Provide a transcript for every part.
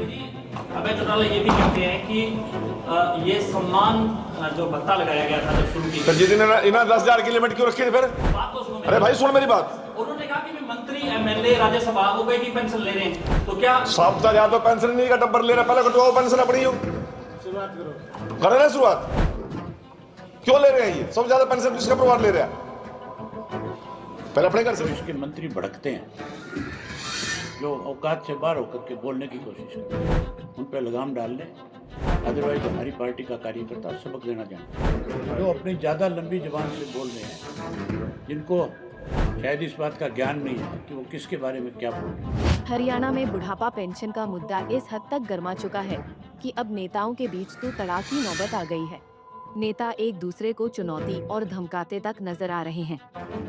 मंत्री जी, अभय चौटाला ये भी कहते हैं कि ये सम्मान जो भत्ता लगाया गया था जब शुरू की, तो जिस दिन इन्होंने 10,000 की लिमिट क्यों रखी थी फिर? बात तो सुनो। अरे भाई सुन मेरी बात। उन्होंने कहा कि मैं मंत्री, एमएलए, राज्यसभा वो कई की पेंशन ले रहे हैं, तो क्या सबसे ज्यादा पेंशन नहीं का टब्बर ले रहा, पहले कटवाओ पेंशन अपनी हो, शुरुआत करो। करे ना शुरुआत। क्यों ले रहे हैं ये सबसे ज्यादा पेंशन किसका परिवार ले रहा है? पहले अपने घर से। इसके मंत्री भड़कते हैं, जो औकात से बाहर होकर के बोलने की कोशिश करते हैं, उन पर लगाम डाल लें। अदरवाइज हमारी पार्टी का कार्यकर्ता सबक देना जानता है। जो अपनी ज़्यादा लंबी जुबान से बोल रहे हैं, जिनको शायद इस बात का ज्ञान नहीं है कि वो किसके बारे में क्या बोल रहे हैं। हरियाणा में बुढ़ापा पेंशन का मुद्दा इस हद तक गर्मा चुका है कि अब नेताओं के बीच तो तड़ाक की नौबत आ गई है। नेता एक दूसरे को चुनौती और धमकाते तक नजर आ रहे हैं।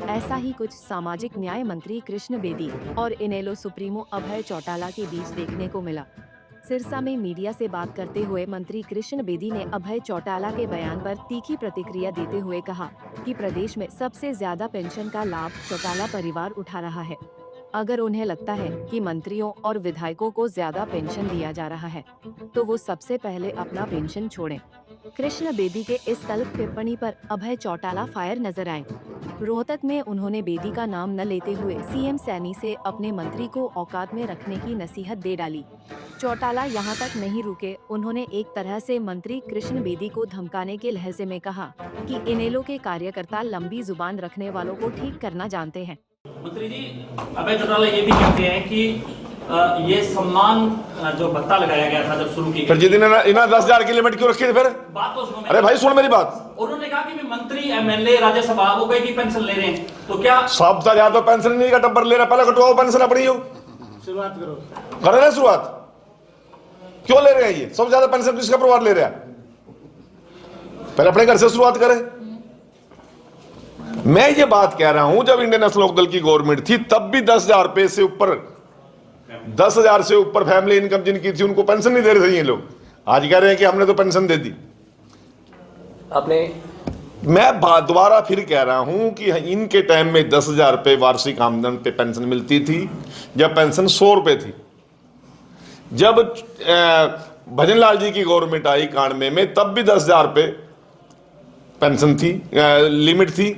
ऐसा ही कुछ सामाजिक न्याय मंत्री कृष्ण बेदी और इनेलो सुप्रीमो अभय चौटाला के बीच देखने को मिला। सिरसा में मीडिया से बात करते हुए मंत्री कृष्ण बेदी ने अभय चौटाला के बयान पर तीखी प्रतिक्रिया देते हुए कहा कि प्रदेश में सबसे ज्यादा पेंशन का लाभ चौटाला परिवार उठा रहा है। अगर उन्हें लगता है कि मंत्रियों और विधायकों को ज्यादा पेंशन दिया जा रहा है, तो वो सबसे पहले अपना पेंशन छोड़ें। कृष्ण बेदी के इस तल्ख टिप्पणी पर अभय चौटाला फायर नजर आए। रोहतक में उन्होंने बेदी का नाम न लेते हुए सीएम सैनी से अपने मंत्री को औकात में रखने की नसीहत दे डाली। चौटाला यहां तक नहीं रुके, उन्होंने एक तरह से मंत्री कृष्ण बेदी को धमकाने के लहजे में कहा कि इनेलो के कार्यकर्ता लंबी जुबान रखने वालों को ठीक करना जानते हैं। मंत्री जी, अभय चौटाला ये भी कहते हैं कि ये सम्मान जो भत्ता लगाया गया था जब शुरू की, फिर जिस दिन इन्होंने 10,000 की लिमिट क्यों रखी थी फिर? बात तो सुनो। अरे भाई सुन मेरी बात। उन्होंने कहा कि मैं मंत्री, एमएलए, राज्यसभा वो कई की पेंशन ले रहे हैं, तो क्या सबसे ज्यादा पेंशन नहीं का टब्बर ले रहा, पहले कटवाओ पेंशन अपनी हो, शुरुआत करो। करे ना शुरुआत। क्यों ले रहे हैं ये सबसे ज्यादा पेंशन किसका परिवार ले रहा है? पहले अपने घर से शुरुआत करें। मैं ये बात कह रहा हूं, जब इंडियन नेशनल लोकदल की गवर्नमेंट थी तब भी 10,000 रुपए से ऊपर, 10,000 से ऊपर फैमिली इनकम जिनकी थी उनको पेंशन नहीं दे रहे थे ये लोग। आज कह रहे हैं कि हमने तो पेंशन दे दी। आपने मैं दोबारा फिर कह रहा हूं कि इनके टाइम में 10,000 रुपए वार्षिक आमदन पे पेंशन मिलती थी, जब पेंशन 100 रुपए थी। जब भजन लाल जी की गवर्नमेंट आई 91 में, तब भी 10,000 रुपए पेंशन थी, लिमिट थी।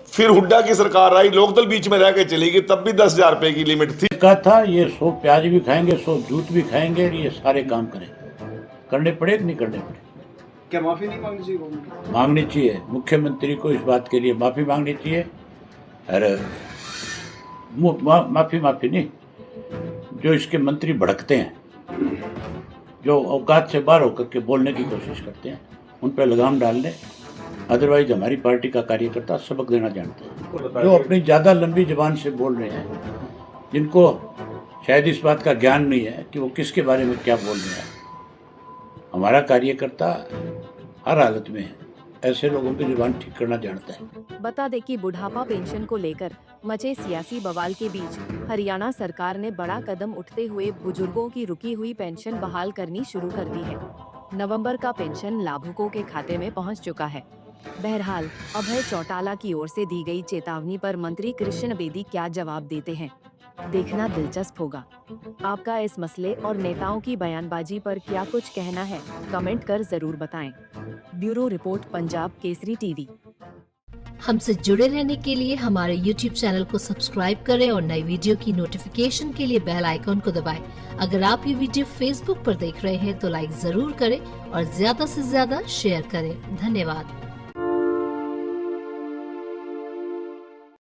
फिर हुड्डा की सरकार आई, लोकदल बीच में रह के चली गई, तब भी 10,000 रुपए की लिमिट थी। कहा था ये 100 प्याज भी खाएंगे, 100 जूत भी खाएंगे, ये सारे काम करें, करने पड़े कि नहीं करने पड़े। क्या माफी नहीं मांगनी चाहिए गवर्नमेंट? मांगनी चाहिए, मुख्यमंत्री को इस बात के लिए माफी मांगनी चाहिए। अरे माफी नहीं, जो इसके मंत्री भड़कते हैं, जो औकात से बाहर होकर के बोलने की कोशिश करते हैं, उन पर लगाम डाल लें। अदरवाइज हमारी पार्टी का कार्यकर्ता सबक देना जानता है। जो अपनी ज़्यादा लंबी जुबान से बोल रहे हैं, जिनको शायद इस बात का ज्ञान नहीं है कि वो किसके बारे में क्या बोल रहे हैं। हमारा कार्यकर्ता हर हालत में ऐसे लोगों की जुबान ठीक करना जानता है। बता दें कि बुढ़ापा पेंशन को लेकर मचे सियासी बवाल के बीच हरियाणा सरकार ने बड़ा कदम उठते हुए बुजुर्गों की रुकी हुई पेंशन बहाल करनी शुरू कर दी है। नवंबर का पेंशन लाभुकों के खाते में पहुंच चुका है। बहरहाल अभय चौटाला की ओर से दी गई चेतावनी पर मंत्री कृष्ण बेदी क्या जवाब देते हैं, देखना दिलचस्प होगा। आपका इस मसले और नेताओं की बयानबाजी पर क्या कुछ कहना है, कमेंट कर जरूर बताएं। Bureau report, Punjab Kesari TV. हमसे जुड़े रहने के लिए हमारे YouTube चैनल को सब्सक्राइब करें और नई वीडियो की नोटिफिकेशन के लिए बेल आइकॉन को दबाएं। अगर आप ये वीडियो Facebook पर देख रहे हैं तो लाइक जरूर करें और ज्यादा से ज्यादा शेयर करें। धन्यवाद।